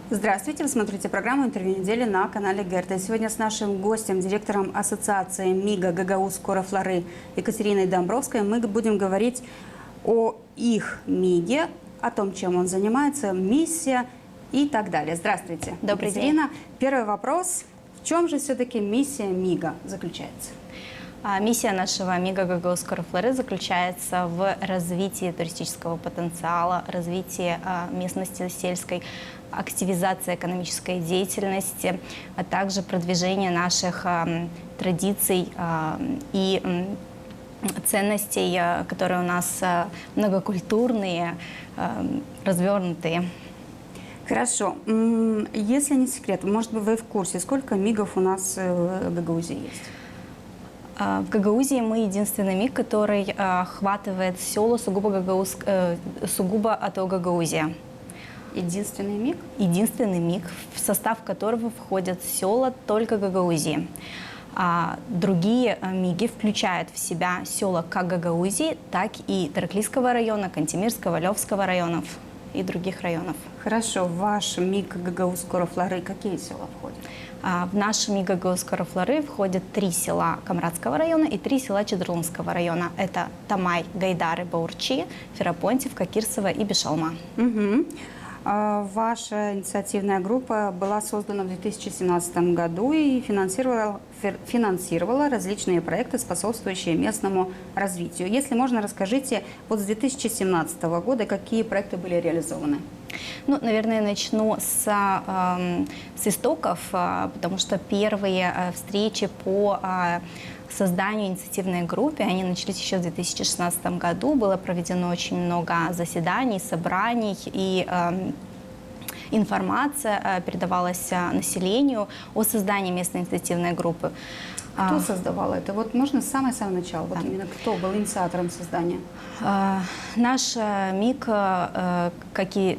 Здравствуйте, вы смотрите программу «Интервью недели» на канале ГРТ. Сегодня с нашим гостем, директором Ассоциации МИГа ГГУ «Скоро-Флоры» Екатериной Домбровской мы будем говорить о их МИГе, о том, чем он занимается, миссия и так далее. Здравствуйте, Добрый Екатерина. день. Первый вопрос. В чем же все-таки миссия МИГа заключается? Миссия нашего МИГа ГГУ «Скоро-Флоры» заключается в развитии туристического потенциала, развитии местности сельской, активизации экономической деятельности, а также продвижение наших традиций и ценностей, которые у нас многокультурные, развернутые. Хорошо. Если не секрет, может быть, вы в курсе, сколько МИГов у нас в Гагаузии есть? В Гагаузии мы единственный МИГ, который охватывает села сугубо АТО Гагаузия. Единственный МИГ? Единственный МИГ, в состав которого входят села только Гагаузии. Другие МИГи включают в себя села как Гагаузии, так и Тараклийского района, Кантемирского, Левского районов и других районов. Хорошо. В ваш МИГ ГГУ «Скоро-Флоры» какие села входят? В наш МИГ ГГУ «Скоро-Флоры» входят 3 села Камрадского района и 3 села Чедрлунского района. Это Тамай, Гайдары, Баурчи, Ферапонтьевка, Кирсово и Бешалма. Угу. Ваша инициативная группа была создана в 2017 году и финансировала различные проекты, способствующие местному развитию. Если можно, расскажите, вот с 2017 года какие проекты были реализованы? Ну, наверное, начну с истоков, потому что первые встречи по созданию инициативной группы, они начались еще в 2016 году. Было проведено очень много заседаний, собраний, и информация передавалась населению о создании местной инициативной группы. Кто создавал это? Вот можно с самого начала, вот именно кто был инициатором создания? Наш МИГ, как и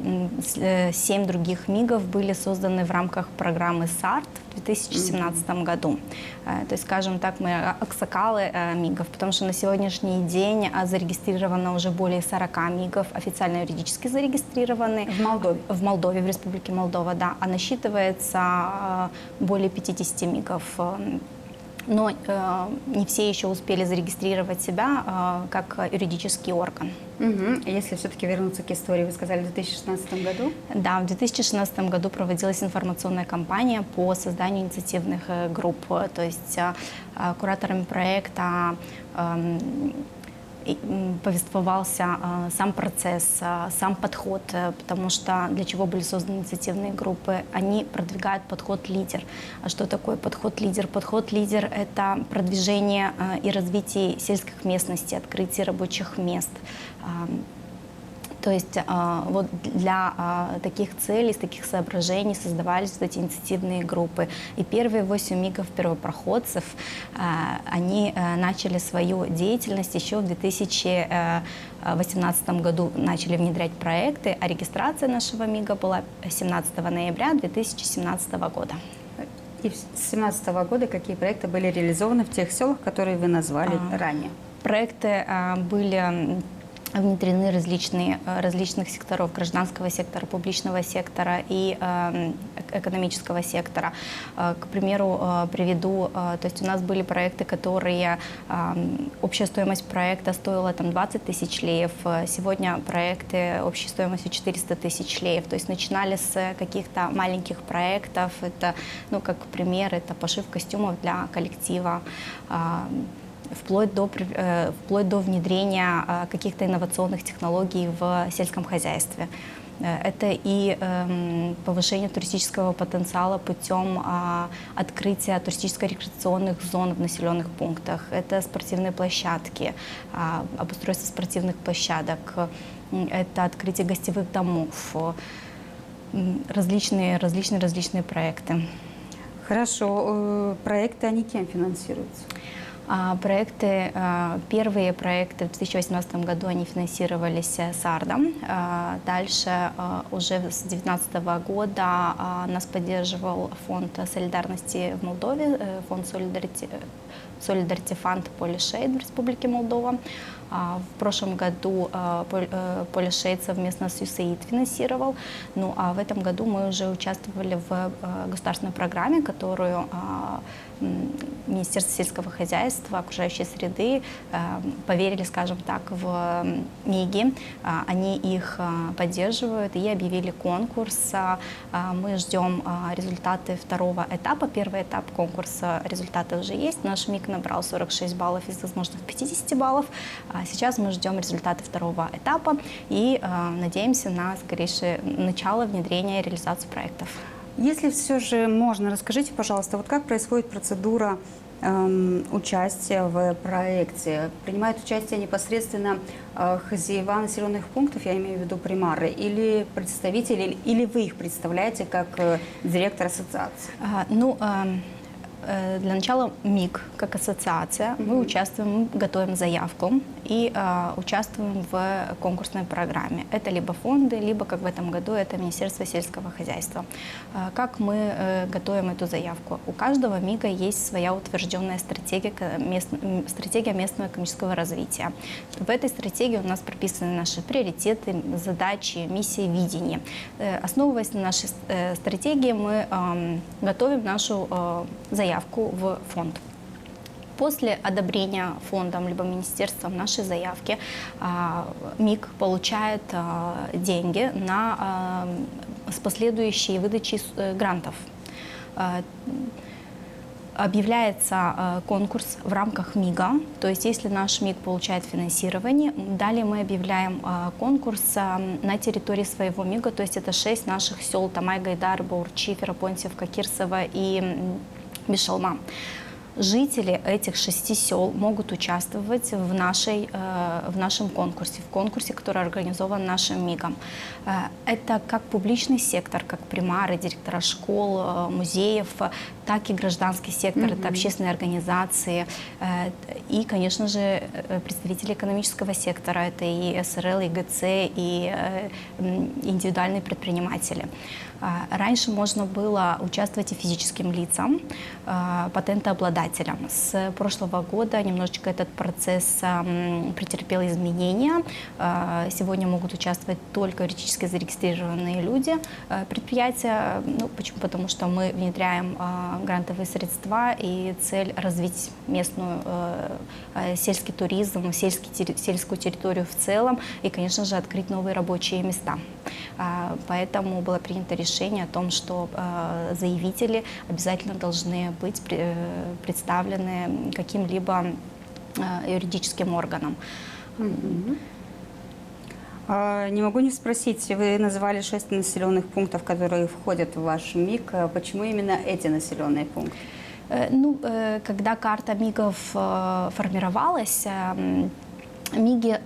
7 других МИГов, были созданы в рамках программы САРТ в 2017 году. То есть, скажем так, мы аксакалы МИГов, потому что на сегодняшний день зарегистрировано уже более 40 МИГов, официально юридически зарегистрированы. В Молдове? В Молдове, в Республике Молдова, да. А насчитывается более 50 МИГов. Но не все еще успели зарегистрировать себя как юридический орган. Угу. Если все-таки вернуться к истории, вы сказали, в 2016 году? Да, в 2016 году проводилась информационная кампания по созданию инициативных групп. То есть кураторами проекта повествовался сам процесс, сам подход, потому что для чего были созданы инициативные группы? Они продвигают подход лидер. А что такое подход лидер? Подход лидер – это продвижение и развитие сельских местностей, открытие рабочих мест. То есть вот для таких целей, с таких соображений создавались вот эти инициативные группы. И первые 8 МИГов-первопроходцев, они начали свою деятельность еще в 2018 году, начали внедрять проекты, а регистрация нашего МИГа была 17 ноября 2017 года. И с 2017 года какие проекты были реализованы в тех селах, которые вы назвали ранее? Проекты были внедрены различных секторов, гражданского сектора, публичного сектора и экономического сектора. К примеру, приведу, то есть у нас были проекты, которые, общая стоимость проекта стоила там 20 тысяч леев, сегодня проекты общей стоимостью 400 тысяч леев, то есть начинали с каких-то маленьких проектов, это, ну, как пример, это пошив костюмов для коллектива, вплоть до внедрения каких-то инновационных технологий в сельском хозяйстве. Это и повышение туристического потенциала путем открытия туристическо-рекреационных зон в населенных пунктах. Это спортивные площадки, обустройство спортивных площадок, это открытие гостевых домов, различные проекты. Хорошо. Проекты, они кем финансируются? Проекты, первые проекты в 2018 году они финансировались САРДом. Дальше уже с 2019 года нас поддерживал фонд солидарности в Молдове, фонд Solidarity Fund Polish Aid в Республике Молдова. В прошлом году Поле Шейд совместно с USAID финансировал. Ну а в этом году мы уже участвовали в государственной программе, которую Министерство сельского хозяйства, окружающей среды поверили, скажем так, в МИГи. Они их поддерживают и объявили конкурс. Мы ждем результаты второго этапа. Первый этап конкурса, результаты уже есть. Наш МИГ набрал 46 баллов из возможных 50 баллов. Сейчас мы ждем результаты второго этапа и надеемся на скорейшее начало внедрения и реализацию проектов. Если все же можно, расскажите, пожалуйста, вот как происходит процедура участия в проекте? Принимают участие непосредственно хозяева населенных пунктов, я имею в виду примары, или представители, или вы их представляете как директор ассоциации? Для начала МИГ, как ассоциация, мы участвуем, готовим заявку и участвуем в конкурсной программе. Это либо фонды, либо, как в этом году, это Министерство сельского хозяйства. Как мы готовим эту заявку? У каждого МИГа есть своя утвержденная стратегия местного экономического развития. В этой стратегии у нас прописаны наши приоритеты, задачи, миссии, видения. Основываясь на нашей стратегии, мы готовим нашу заявку в фонд. После одобрения фондом либо министерством нашей заявки МИГ получает деньги с последующей выдачей грантов. Объявляется конкурс в рамках МИГа, то есть если наш МИГ получает финансирование, далее мы объявляем конкурс на территории своего МИГа, то есть это 6 наших сел: Тамай, Гайдар, Баурчи, Ферапонтьевка, Кирсово и Бишалма. Жители этих 6 сел могут участвовать в нашем конкурсе, в конкурсе, который организован нашим МИГом. Это как публичный сектор, как примары, директора школ, музеев, так и гражданский сектор, это общественные организации и, конечно же, представители экономического сектора, это и СРЛ, и ГЦ, и индивидуальные предприниматели. Раньше можно было участвовать и физическим лицам, патентообладателям. С прошлого года немножечко этот процесс претерпел изменения. Сегодня могут участвовать только юридически зарегистрированные люди, предприятия. Почему? Потому что мы внедряем грантовые средства, и цель развить местную сельский туризм, сельскую территорию в целом и, конечно же, открыть новые рабочие места. Поэтому было принято решение о том, что заявители обязательно должны быть представлены каким-либо юридическим органом. Не могу не спросить, вы называли 6 населенных пунктов, которые входят в ваш МИГ. Почему именно эти населенные пункты? Когда карта МИГов формировалась, МИГи,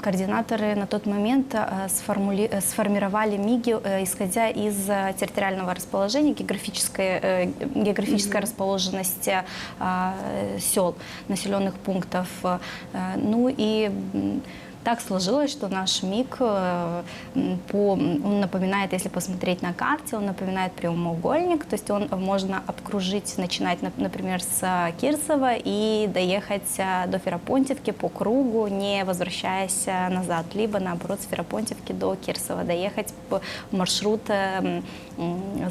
координаторы на тот момент сформировали МИГи, исходя из территориального расположения, географической расположенности сел, населенных пунктов. Так сложилось, что наш МИГ, он напоминает, если посмотреть на карте, он напоминает прямоугольник, то есть он можно обкружить, начинать, например, с Кирсова и доехать до Ферапонтьевки по кругу, не возвращаясь назад, либо наоборот с Ферапонтьевки до Кирсова доехать, маршрут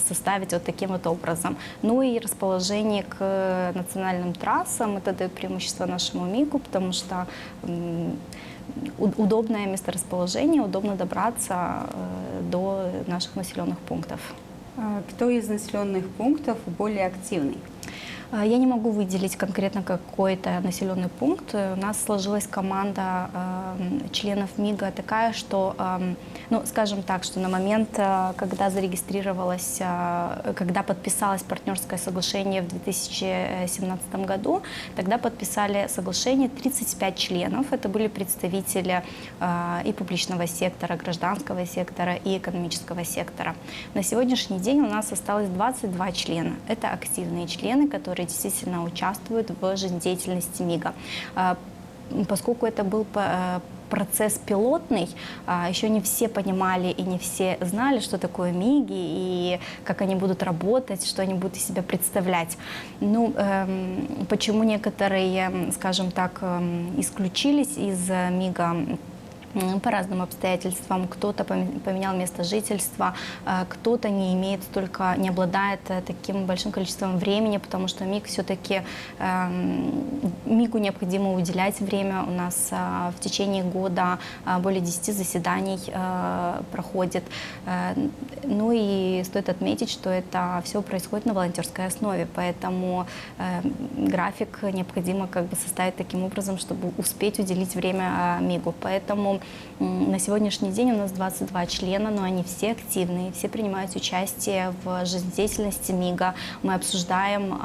составить вот таким вот образом. Ну и расположение к национальным трассам, это дает преимущество нашему МИГу, потому что удобное месторасположение, удобно добраться до наших населенных пунктов. Кто из населенных пунктов более активный? Я не могу выделить конкретно какой-то населенный пункт. У нас сложилась команда членов МИГа такая, что, скажем так, что на момент, когда зарегистрировалось, когда подписалось партнерское соглашение в 2017 году, тогда подписали соглашение 35 членов. Это были представители и публичного сектора, гражданского сектора и экономического сектора. На сегодняшний день у нас осталось 22 члена. Это активные члены, которые действительно участвуют в жизнедеятельности МИГа. Поскольку это был процесс пилотный, еще не все понимали и не все знали, что такое МИГи и как они будут работать, что они будут из себя представлять. Ну, почему некоторые, скажем так, исключились из МИГа? По разным обстоятельствам. Кто-то поменял место жительства, кто-то не обладает таким большим количеством времени, потому что МИГ все-таки, МИГу необходимо уделять время. У нас в течение года более 10 заседаний проходит. Ну и стоит отметить, что это все происходит на волонтерской основе, поэтому график необходимо как бы составить таким образом, чтобы успеть уделить время МИГу. Поэтому на сегодняшний день у нас 22 члена, но они все активные, все принимают участие в жизнедеятельности МИГа. Мы обсуждаем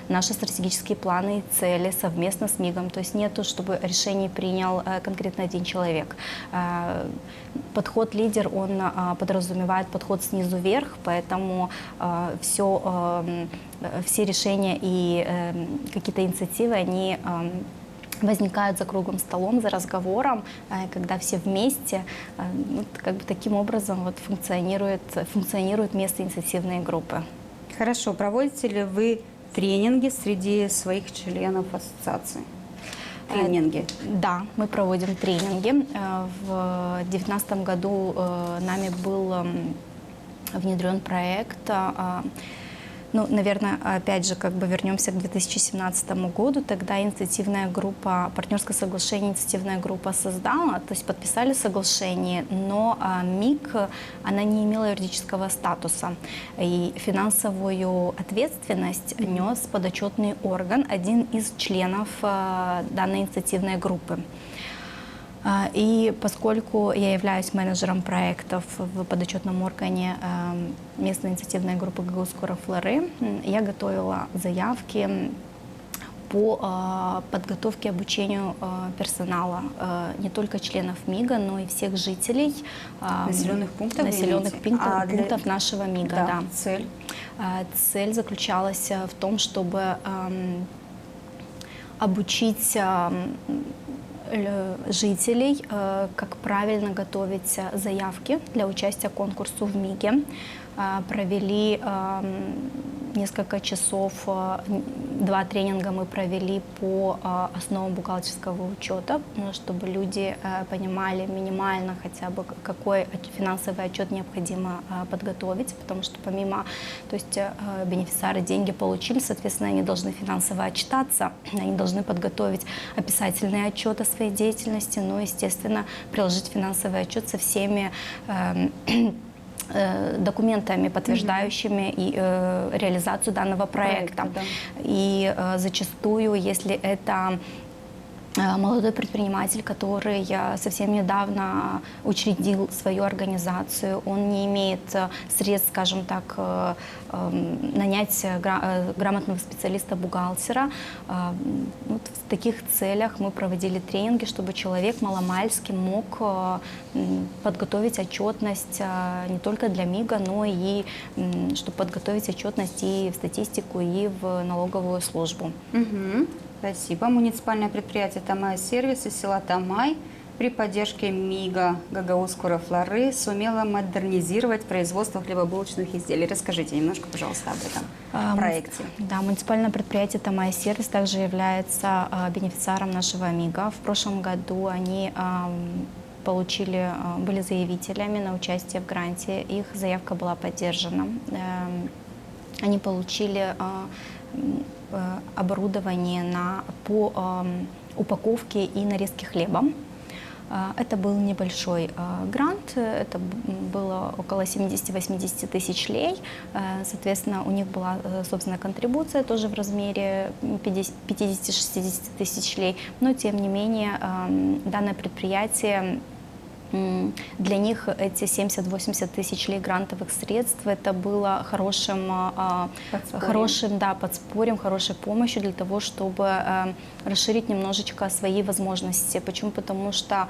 наши стратегические планы и цели совместно с МИГом. То есть нету, чтобы решение принял конкретно один человек. Подход лидер, он подразумевает подход снизу вверх, поэтому все решения и какие-то инициативы, они возникают за круглым столом, за разговором, когда все вместе, вот, как бы таким образом вот функционирует место инициативной группы. Хорошо. Проводите ли вы тренинги среди своих членов ассоциации? Тренинги? Да, мы проводим тренинги. В 2019 году нами был внедрен проект. Ну, наверное, опять же, как бы вернемся к 2017 году. Тогда инициативная группа, партнерское соглашение инициативная группа создала, то есть подписали соглашение, но МИГ, она не имела юридического статуса. И финансовую ответственность нес подотчетный орган, один из членов данной инициативной группы. И поскольку я являюсь менеджером проектов в подотчетном органе местной инициативной группы ГГУ «Скоро Флоры», я готовила заявки по подготовке и обучению персонала, не только членов МИГа, но и всех жителей населенных пунктов нашего МИГа. Да. Да. Цель? Цель заключалась в том, чтобы обучить жителей, как правильно готовить заявки для участия в конкурсе в МИГе. Провели несколько часов, 2 тренинга мы провели по основам бухгалтерского учета, чтобы люди понимали минимально хотя бы, какой финансовый отчет необходимо подготовить, потому что помимо, то есть бенефициары деньги получили, соответственно, они должны финансово отчитаться, они должны подготовить описательный отчет о своей деятельности, но, естественно, приложить финансовый отчет со всеми документами, подтверждающими и реализацию данного проекта. Да. И зачастую, если это молодой предприниматель, который совсем недавно учредил свою организацию, он не имеет средств, скажем так, нанять грамотного специалиста-бухгалтера. Вот в таких целях мы проводили тренинги, чтобы человек маломальски мог подготовить отчетность не только для МИГа, но и чтобы подготовить отчетность и в статистику, и в налоговую службу. Угу. Спасибо. Муниципальное предприятие «Тамай-сервис» из села Тамай при поддержке МИГа ГГУ «Скоро Флоры» сумела модернизировать производство хлебобулочных изделий. Расскажите немножко, пожалуйста, об этом проекте. Да, муниципальное предприятие «Тамай-сервис» также является бенефициаром нашего МИГа. В прошлом году они были заявителями на участие в гранте. Их заявка была поддержана. Они получили оборудование по упаковке и нарезке хлеба. Это был небольшой грант, это было около 70-80 тысяч лей. Соответственно, у них была собственная контрибуция тоже в размере 50-60 тысяч лей. Но, тем не менее, данное предприятие Для них эти 70-80 тысяч лей грантовых средств это было хорошим подспорьем, хорошей помощью для того, чтобы расширить немножечко свои возможности. Почему? Потому что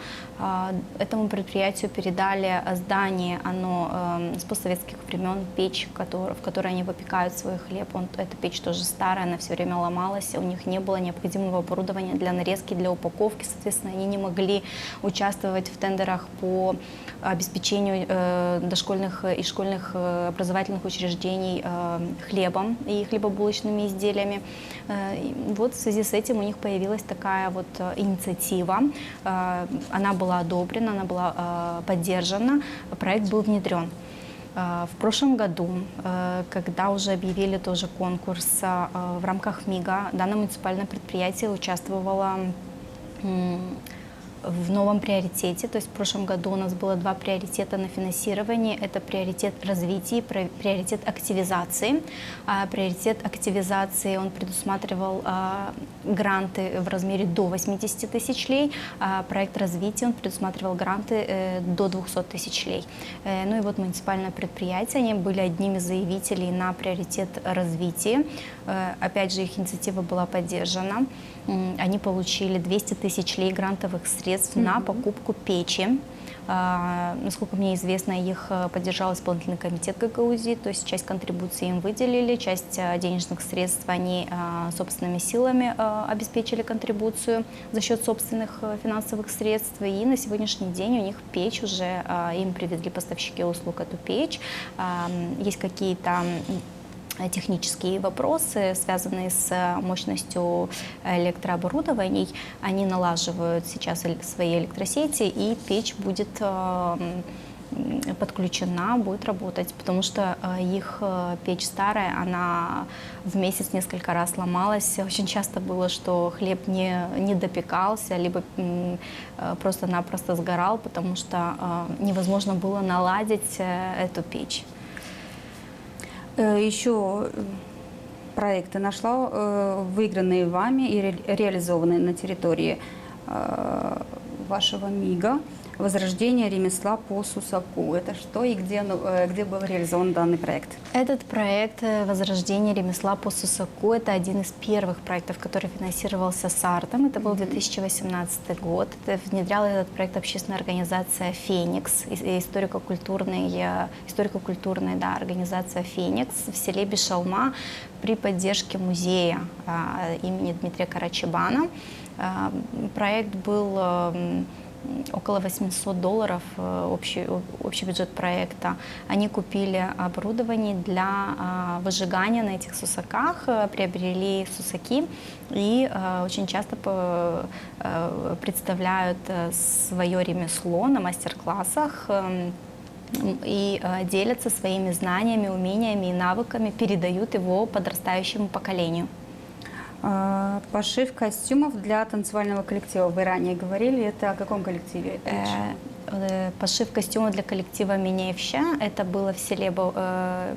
этому предприятию передали здание, оно с постсоветских времен, печь, в которой они выпекают свой хлеб. Эта печь тоже старая, она все время ломалась, у них не было необходимого оборудования для нарезки, для упаковки, соответственно, они не могли участвовать в тендерах по обеспечению дошкольных и школьных образовательных учреждений хлебом и хлебобулочными изделиями. Вот в связи с этим у них появилась такая вот инициатива. Она была одобрена, она была поддержана, проект был внедрен. В прошлом году, когда уже объявили тоже конкурс в рамках МИГа, данное муниципальное предприятие участвовало в новом приоритете. То есть в прошлом году у нас было 2 приоритета на финансирование. Это приоритет развития и приоритет активизации. Приоритет активизации, он предусматривал гранты в размере до 80 тысяч лей. Проект развития, он предусматривал гранты до 200 тысяч лей. Ну и вот муниципальное предприятие, они были одними из заявителей на приоритет развития. Опять же, их инициатива была поддержана. Они получили 200 тысяч лей грантовых средств на покупку печи. Насколько мне известно, их поддержал исполнительный комитет ГГУЗИ, то есть часть контрибуции им выделили, часть денежных средств они собственными силами обеспечили контрибуцию за счет собственных финансовых средств. И на сегодняшний день у них печь уже, им привезли поставщики услуг эту печь. Есть какие-то технические вопросы, связанные с мощностью электрооборудований, они налаживают сейчас свои электросети, и печь будет подключена, будет работать, потому что их печь старая, она в месяц несколько раз ломалась. Очень часто было, что хлеб не допекался, либо просто-напросто сгорал, потому что невозможно было наладить эту печь. Еще проекты нашла, выигранные вами и реализованные на территории вашего МИГа. Возрождение ремесла по Сусаку. Это что и где был реализован данный проект? Этот проект «Возрождение ремесла по Сусаку» — это один из первых проектов, который финансировался САРТом. Это был 2018 год. Внедряла этот проект общественная организация «Феникс», историко-культурная организация «Феникс» в селе Бишалма при поддержке музея имени Дмитрия Карачебана. Проект был около $800 общий бюджет проекта. Они купили оборудование для выжигания на этих сусаках, приобрели сусаки и очень часто представляют свое ремесло на мастер-классах и делятся своими знаниями, умениями и навыками, передают его подрастающему поколению. Пошив костюмов для танцевального коллектива. Вы ранее говорили, это о каком коллективе? Пошив костюмов для коллектива Минеевща. Это было в селе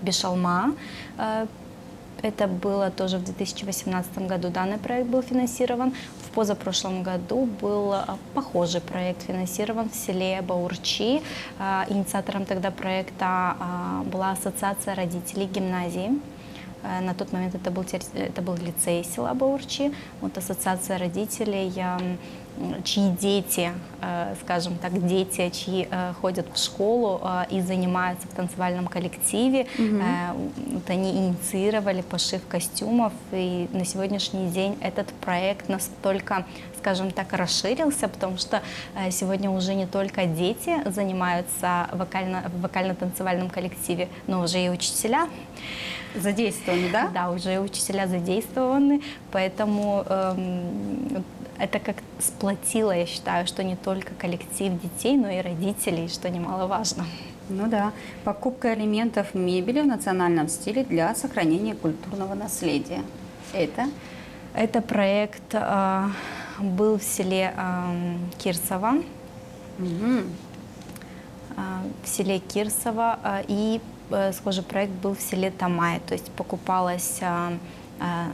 Бишалма. Это было тоже в 2018 году. Данный проект был финансирован. В позапрошлом году был похожий проект финансирован в селе Баурчи. Инициатором тогда проекта была ассоциация родителей гимназии. На тот момент это был лицей села Баурчи. Вот ассоциация родителей, чьи дети, скажем так, чьи ходят в школу и занимаются в танцевальном коллективе, вот они инициировали пошив костюмов. И на сегодняшний день этот проект настолько, скажем так, расширился, потому что сегодня уже не только дети занимаются в вокально-танцевальном коллективе, но уже и учителя. Задействованы, да? Да, уже учителя задействованы, поэтому это как сплотило, я считаю, что не только коллектив детей, но и родителей, что немаловажно. Ну да. Покупка элементов мебели в национальном стиле для сохранения культурного наследия. Это проект был в селе Кирсово. В селе Кирсово, и схожий проект был в селе Тамай, то есть покупалось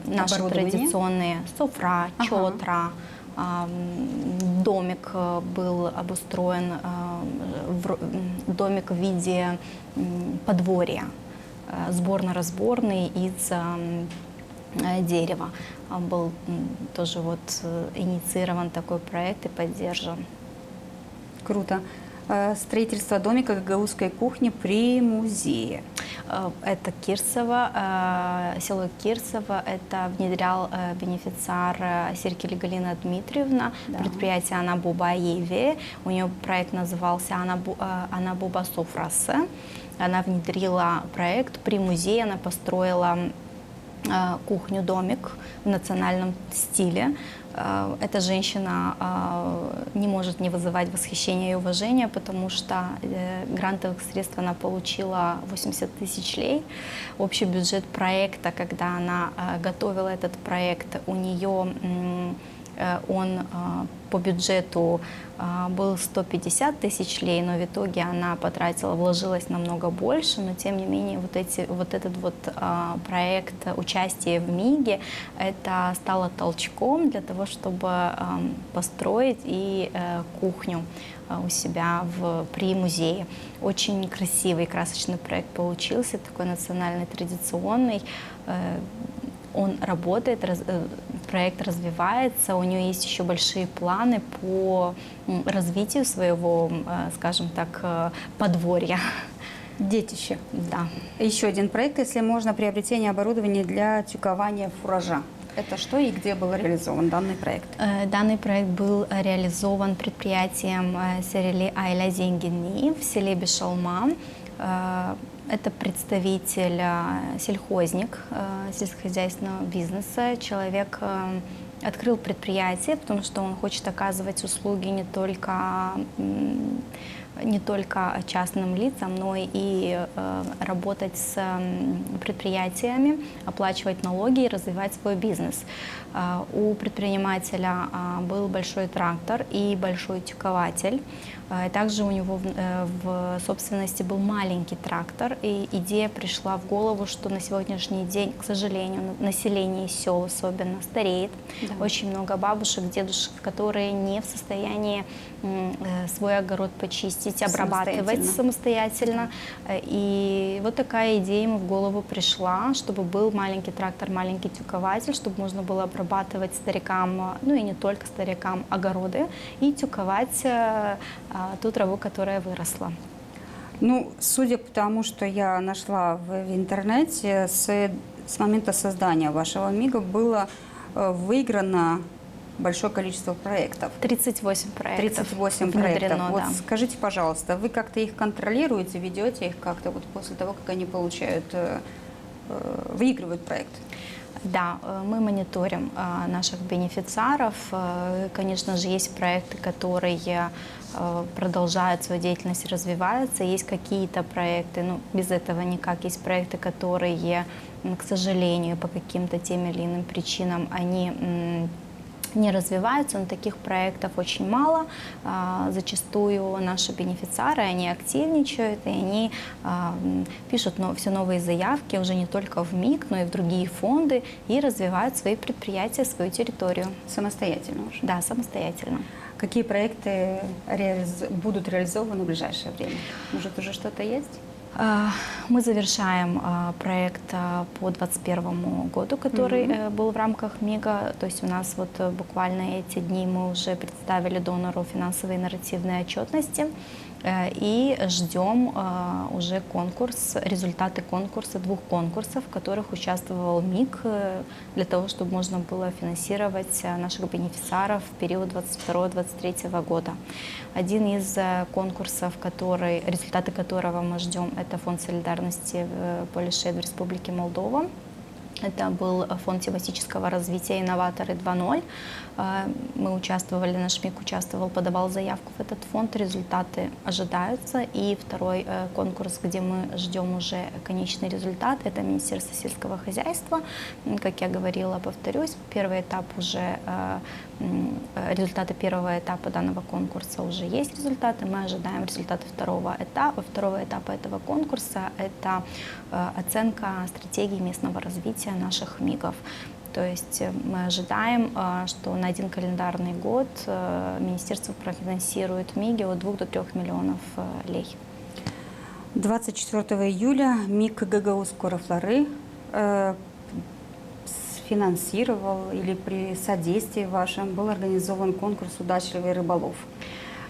наши традиционные софра, чотра, домик был обустроен домик в виде подворья, сборно-разборный из дерева. Был тоже вот инициирован такой проект и поддержан. Круто. Строительство домика гагаузской кухни при музее. Это Кирсово, село Кирсово. Это внедрял бенефициар Серкели Галина Дмитриевна, Да. предприятие Анабуба Еве. У нее проект назывался Анабуба Софрасы. Она внедрила проект при музее, она построила кухню-домик в национальном стиле. Эта женщина не может не вызывать восхищения и уважения, потому что грантовых средств она получила 80 тысяч лей. Общий бюджет проекта, когда она готовила этот проект, у нее он по бюджету был 150 тысяч лей, но в итоге она потратила, вложилась намного больше, но тем не менее вот этот проект участия в МИГе, это стало толчком для того, чтобы построить и кухню у себя при музее. Очень красивый, красочный проект получился, такой национальный, традиционный. Он работает, проект развивается, у нее есть еще большие планы по развитию своего, скажем так, подворья. Детище. Да. Еще один проект, если можно, приобретение оборудования для тюкования фуража. Это что и где был реализован данный проект? Данный проект был реализован предприятием Серели Айля Зенгини в селе Бешалма. Это представитель, сельхозник сельскохозяйственного бизнеса. Человек открыл предприятие, потому что он хочет оказывать услуги не только частным лицам, но и работать с предприятиями, оплачивать налоги и развивать свой бизнес. У предпринимателя был большой трактор и большой тюкователь. Также у него в собственности был маленький трактор, и идея пришла в голову, что на сегодняшний день, к сожалению, население сел особенно стареет. Да. Очень много бабушек, дедушек, которые не в состоянии свой огород почистить, обрабатывать самостоятельно. И вот такая идея ему в голову пришла, чтобы был маленький трактор, маленький тюкователь, чтобы можно было обрабатывать старикам, ну и не только старикам, огороды и тюковать ту траву, которая выросла. Ну, судя по тому, что я нашла в интернете, с момента создания вашего МИГа было выиграно большое количество проектов. 38 проектов. 38 проектов. Вот да. скажите, пожалуйста, вы как-то их контролируете, ведете их как-то вот после того, как они выигрывают проект? Да, мы мониторим наших бенефициаров. Конечно же, есть проекты, которые продолжают свою деятельность, развиваются. Есть какие-то проекты, ну, без этого никак. Есть проекты, которые, к сожалению, по каким-то тем или иным причинам, они не развиваются, но таких проектов очень мало. Зачастую наши бенефициары, они активничают, и они пишут все новые заявки уже не только в МИГ, но и в другие фонды, и развивают свои предприятия, свою территорию. Самостоятельно уже? Да, самостоятельно. Какие проекты будут реализованы в ближайшее время? Может, уже что-то есть? Мы завершаем проект по 2021 году, который был в рамках МИГа. То есть у нас вот буквально эти дни мы уже представили донору финансовые и нарративные отчетности и ждем уже результаты конкурса, 2 конкурсов, в которых участвовал МИГ, для того, чтобы можно было финансировать наших бенефициаров в период 2022-2023 года. Один из конкурсов, результаты которого мы ждем, это фонд солидарности в Полише в Республике Молдова. Это был фонд тематического развития «Инноваторы 2.0». Мы участвовали, наш МИГ участвовал, подавал заявку в этот фонд. Результаты ожидаются. И второй конкурс, где мы ждем уже конечный результат, это Министерство сельского хозяйства. Как я говорила, повторюсь, результаты первого этапа данного конкурса уже есть результаты. Мы ожидаем результаты второго этапа этого конкурса. Это оценка стратегии местного развития наших МИГов. То есть мы ожидаем, что на один календарный год министерство профинансирует МИГи от 2 до 3 миллионов лей. 24 июля МИГ ГГУ «Скоро-Флоры» финансировал или при содействии вашем был организован конкурс «Удачливый рыболов».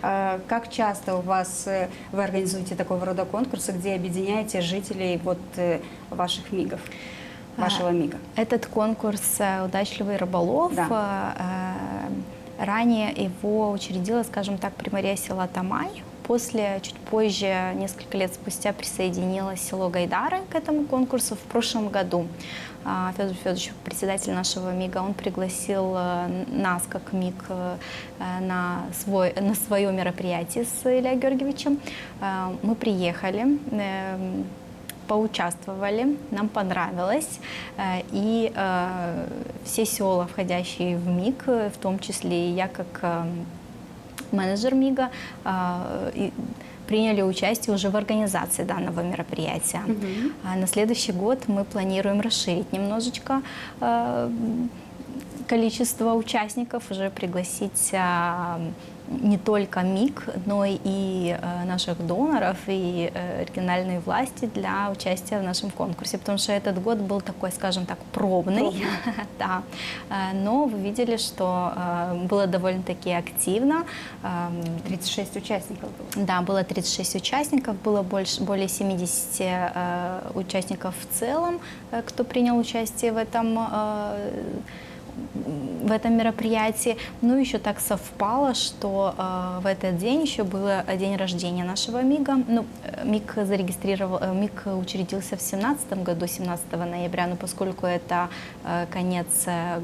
Как часто у вас вы организуете такого рода конкурсы, где объединяете жителей ваших МИГов, вашего МИГа? Этот конкурс «Удачливый рыболов», да. Ранее его учредила, скажем так, примария села Тамай. Чуть позже, несколько лет спустя, присоединилось село Гайдары к этому конкурсу. В прошлом году Федор Федорович, председатель нашего МИГа, он пригласил нас, как МИГ, на свое мероприятие с Ильей Георгиевичем. Мы приехали, поучаствовали, нам понравилось, и все села, входящие в МИГ, в том числе и я, как менеджер МИГа, приняли участие уже в организации данного мероприятия. На следующий год мы планируем расширить немножечко количество участников, уже пригласить не только МИГ, но и наших доноров, и региональные власти для участия в нашем конкурсе, потому что этот год был такой, скажем так, пробный. Да. Но вы видели, что было довольно-таки активно. 36 участников было. Да, было 36 участников, было более 70 участников в целом, кто принял участие в этом мероприятии. Ну, еще так совпало, что в этот день еще был день рождения нашего МИГа. Ну, МИГ учредился в 2017 году, 17 ноября, но поскольку это конец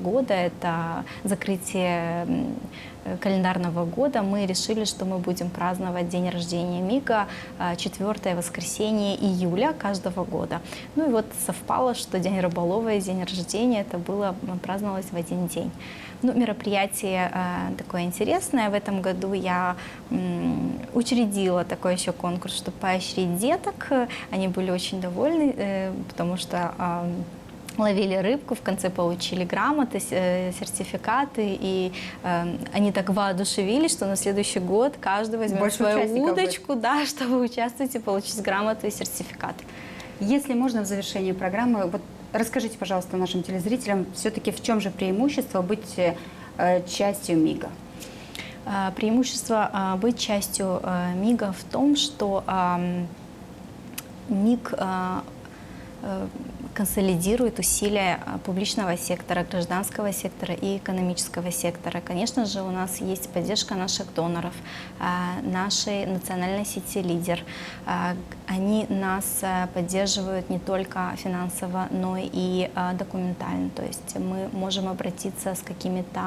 года, это закрытие календарного года, мы решили, что мы будем праздновать день рождения МИГа 4 воскресенье июля каждого года. Ну и вот совпало, что день рыболова и день рождения это праздновалось в один день. Ну, мероприятие такое интересное. В этом году я учредила такой еще конкурс, чтобы поощрить деток. Они были очень довольны, потому что ловили рыбку, в конце получили грамоты, сертификаты, и они так воодушевились, что на следующий год каждый возьмет свою удочку, да, чтобы участвовать и получить грамоту и сертификат. Если можно, в завершении программы, расскажите, пожалуйста, нашим телезрителям, все-таки в чем же преимущество быть частью МИГа? Преимущество быть частью МИГа в том, что МИГ консолидирует усилия публичного сектора, гражданского сектора и экономического сектора. Конечно же, у нас есть поддержка наших доноров, нашей национальной сети «Лидер». Они нас поддерживают не только финансово, но и документально. То есть мы можем обратиться с какими-то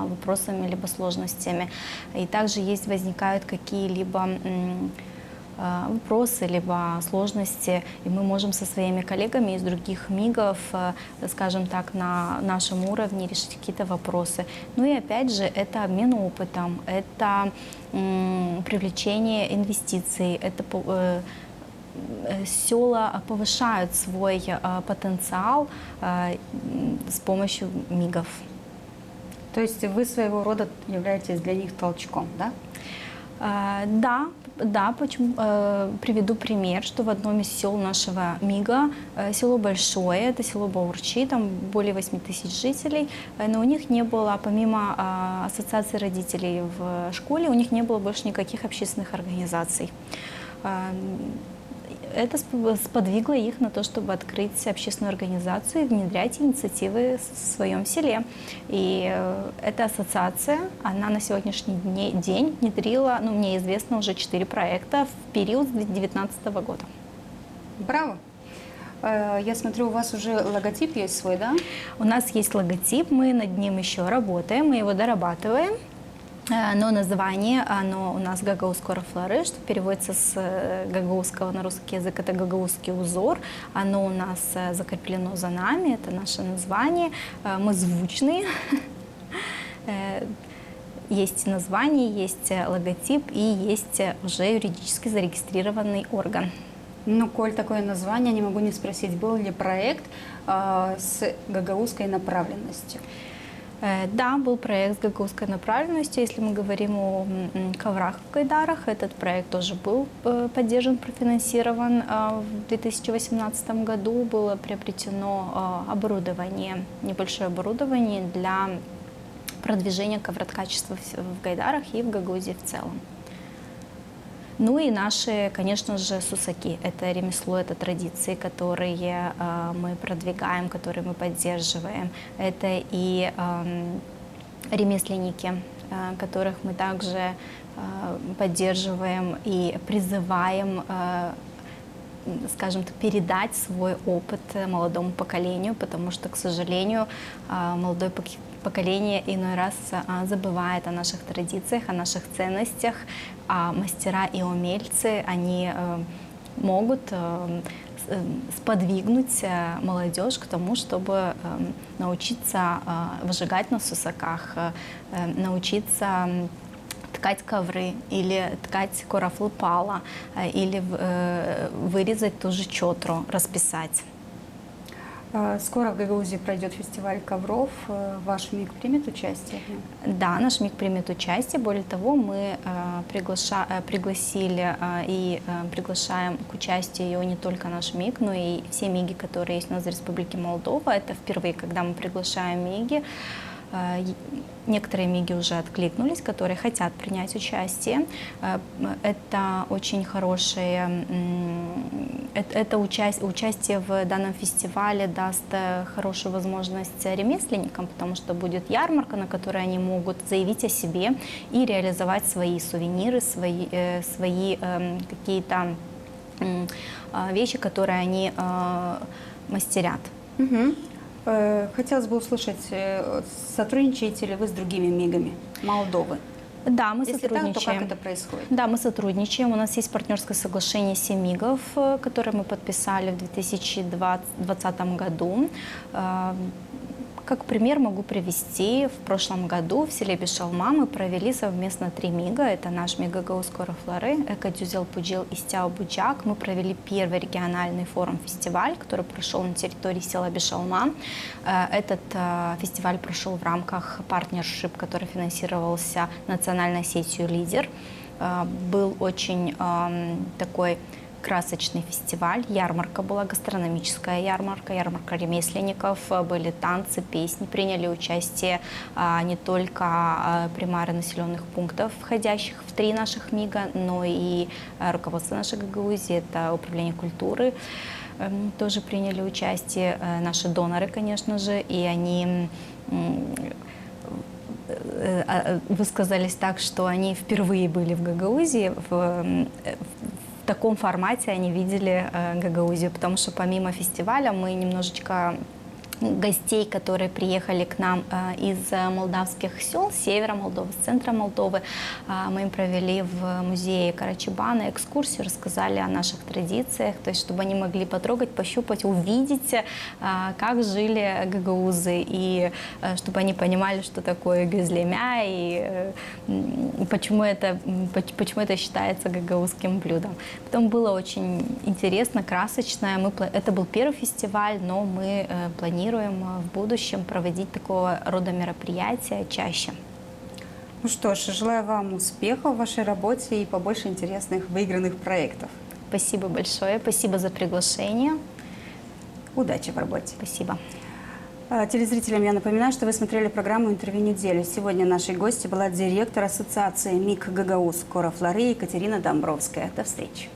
вопросами либо сложностями. И также возникают какие-либо вопросы, либо сложности, и мы можем со своими коллегами из других МИГов, скажем так, на нашем уровне решить какие-то вопросы. Ну и опять же, это обмен опытом, это привлечение инвестиций, это села повышают свой потенциал с помощью МИГов. То есть вы своего рода являетесь для них толчком, да? Да, приведу пример, что в одном из сел нашего МИГа, село большое, это село Баурчи, там более 8 тысяч жителей, но у них не было, помимо ассоциации родителей в школе, у них не было больше никаких общественных организаций. Это сподвигло их на то, чтобы открыть общественную организацию и внедрять инициативы в своем селе. И эта ассоциация, она на сегодняшний день внедрила, мне известно, уже 4 проекта в период с 2019 года. Браво! Я смотрю, у вас уже логотип есть свой, да? У нас есть логотип, мы над ним еще работаем, мы его дорабатываем. Но название, оно у нас ГГУ «Скоро-Флоры», что переводится с гагаузского на русский язык, это гагаузский узор. Оно у нас закреплено за нами, это наше название. Мы звучные. Есть название, есть логотип и есть уже юридически зарегистрированный орган. Ну, коль такое название, не могу не спросить, был ли проект с гагаузской направленностью? Да, был проект с гагаузской направленностью. Если мы говорим о коврах в Гайдарах, этот проект тоже был поддержан, профинансирован. В 2018 году было приобретено оборудование, небольшое оборудование для продвижения ковроткачества в Гайдарах и в Гагаузии в целом. Ну и наши, конечно же, сусаки. Это ремесло, это традиции, которые мы продвигаем, которые мы поддерживаем. Это и ремесленники, которых мы также поддерживаем и призываем, скажем так, передать свой опыт молодому поколению, потому что, к сожалению, молодое поколение иной раз забывает о наших традициях, о наших ценностях, а мастера и умельцы, они могут сподвигнуть молодежь к тому, чтобы научиться выжигать на сусаках, научиться ткать ковры или ткать корафлы-пала, или вырезать ту же чотру, расписать. Скоро в Гагаузии пройдет фестиваль ковров. Ваш МИГ примет участие? Да, наш МИГ примет участие. Более того, мы пригласили и приглашаем к участию не только наш МИГ, но и все МИГи, которые есть у нас в Республике Молдова. Это впервые, когда мы приглашаем МИГи. Некоторые МИГи уже откликнулись, которые хотят принять участие. Это очень хорошее, участие в данном фестивале даст хорошую возможность ремесленникам, потому что будет ярмарка, на которой они могут заявить о себе и реализовать свои сувениры, свои какие-то вещи, которые они мастерят. Угу. Хотелось бы услышать, сотрудничаете ли вы с другими МИГами Молдовы? Да, мы Если сотрудничаем. так, то как это происходит? Да, мы сотрудничаем. У нас есть партнерское соглашение 7 МИГов, которое мы подписали в 2020 году. Как пример могу привести, в прошлом году в селе Бишалма мы провели совместно 3 МИГа. Это наш МИГ Гагаuz Скоро Флоры, Экодюзел Пуджиль и Стяу Буджак. Мы провели первый региональный форум-фестиваль, который прошел на территории села Бишалма. Этот фестиваль прошел в рамках партнершип, который финансировался национальной сетью «Лидер». Был очень такой красочный фестиваль, ярмарка была, гастрономическая ярмарка, ярмарка ремесленников, были танцы, песни, приняли участие не только примары населенных пунктов, входящих в 3 наших МИГа, но и руководство нашей Гагаузии, это управление культуры, тоже приняли участие, наши доноры, конечно же, и они высказались так, что они впервые были в Гагаузии, в таком формате они видели Гагаузию, потому что помимо фестиваля мы немножечко гостей, которые приехали к нам из молдавских сел, с севера Молдовы, с центра Молдовы. Мы им провели в музее Карачабана экскурсию, рассказали о наших традициях, то есть чтобы они могли потрогать, пощупать, увидеть, как жили гагаузы, и чтобы они понимали, что такое гюзлемя, и почему это считается гагаузским блюдом. Потом было очень интересно, красочно. Это был первый фестиваль, но мы планируем в будущем проводить такого рода мероприятия чаще. Ну что ж, желаю вам успехов в вашей работе и побольше интересных выигранных проектов. Спасибо большое, спасибо за приглашение. Удачи в работе. Спасибо. Телезрителям я напоминаю, что вы смотрели программу «Интервью недели». Сегодня нашей гостью была директор Ассоциации МИГ Гагаuz Скоро Флоры Екатерина Домбровская. До встречи.